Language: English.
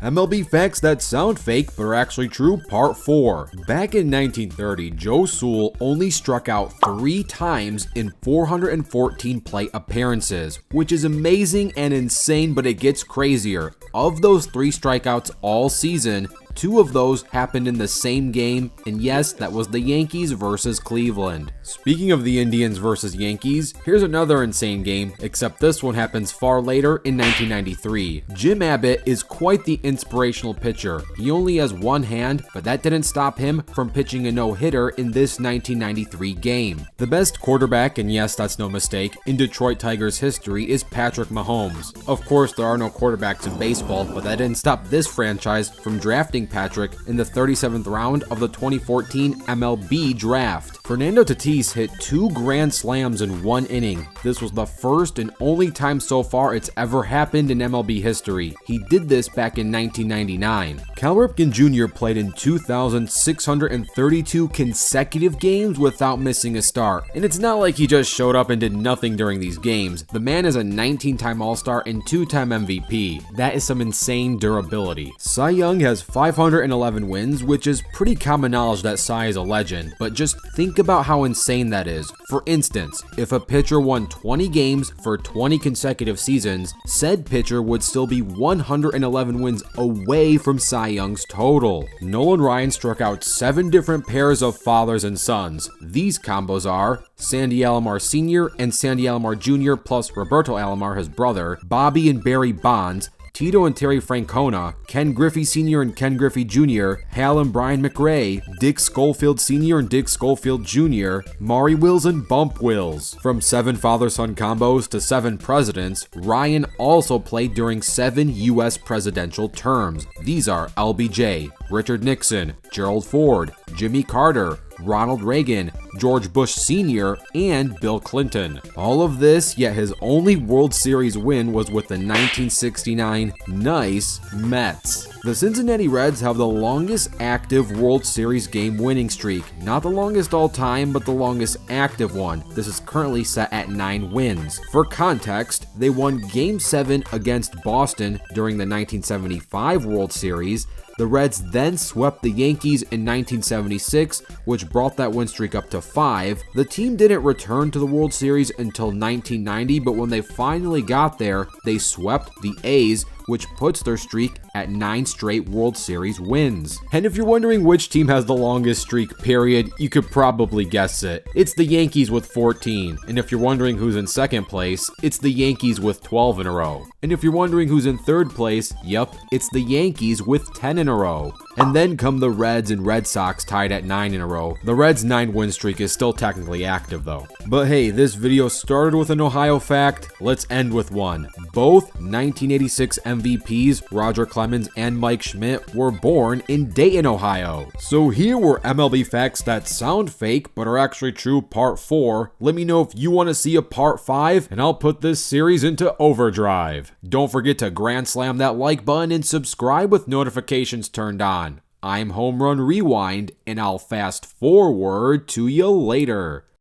MLB Facts That Sound Fake But Are Actually True Part 4. Back in 1930, Joe Sewell only struck out 3 times in 414 plate appearances, which is amazing and insane, but it gets crazier. Of those 3 strikeouts all season, 2 of those happened in the same game, and yes, that was the Yankees versus Cleveland. Speaking of the Indians versus Yankees, here's another insane game, except this one happens far later in 1993. Jim Abbott is quite the inspirational pitcher. He only has one hand, but that didn't stop him from pitching a no-hitter in this 1993 game. The best quarterback, and yes, that's no mistake, in Detroit Tigers history is Patrick Mahomes. Of course, there are no quarterbacks in baseball, but that didn't stop this franchise from drafting Patrick in the 37th round of the 2014 MLB draft. Fernando Tatis hit 2 grand slams in 1 inning. This was the first and only time so far it's ever happened in MLB history. He did this back in 1999. Cal Ripken Jr. played in 2,632 consecutive games without missing a start. And it's not like he just showed up and did nothing during these games. The man is a 19-time All-Star and 2-time MVP. That is some insane durability. Cy Young has 511 wins, which is pretty common knowledge that Cy is a legend, but just think about how insane that is. For instance, if a pitcher won 20 games for 20 consecutive seasons, said pitcher would still be 111 wins away from Cy Young's total. Nolan Ryan struck out 7 different pairs of fathers and sons. These combos are Sandy Alomar Sr. and Sandy Alomar Jr. plus Roberto Alomar, his brother, Bobby and Barry Bonds, Tito and Terry Francona, Ken Griffey Sr. and Ken Griffey Jr., Hal and Brian McRae, Dick Schofield Sr. and Dick Schofield Jr., Maury Wills and Bump Wills. From 7 father-son combos to 7 presidents, Ryan also played during 7 U.S. presidential terms. These are LBJ, Richard Nixon, Gerald Ford, Jimmy Carter, Ronald Reagan, George Bush Sr., and Bill Clinton. All of this, yet his only World Series win was with the 1969 nice Mets. The Cincinnati Reds have the longest active World Series game winning streak. Not the longest all time, but the longest active one. This is currently set at 9 wins. For context, they won Game 7 against Boston during the 1975 World Series. The Reds then swept the Yankees in 1976, which brought that win streak up to 5. The team didn't return to the World Series until 1990, but when they finally got there, they swept the A's, which puts their streak at 9 straight World Series wins. And if you're wondering which team has the longest streak, period, you could probably guess it. It's the Yankees with 14. And if you're wondering who's in second place, it's the Yankees with 12 in a row. And if you're wondering who's in third place, yup, it's the Yankees with 10 in a row. And then come the Reds and Red Sox tied at 9 in a row. The Reds' 9-win streak is still technically active though. But hey, this video started with an Ohio fact, let's end with one. Both 1986 MVPs, Roger Clemens and Mike Schmidt, were born in Dayton, Ohio. So here were MLB Facts That Sound Fake But Are Actually True Part 4. Let me know if you want to see a Part 5, and I'll put this series into overdrive. Don't forget to grand slam that like button and subscribe with notifications turned on. I'm Home Run Rewind, and I'll fast forward to you later.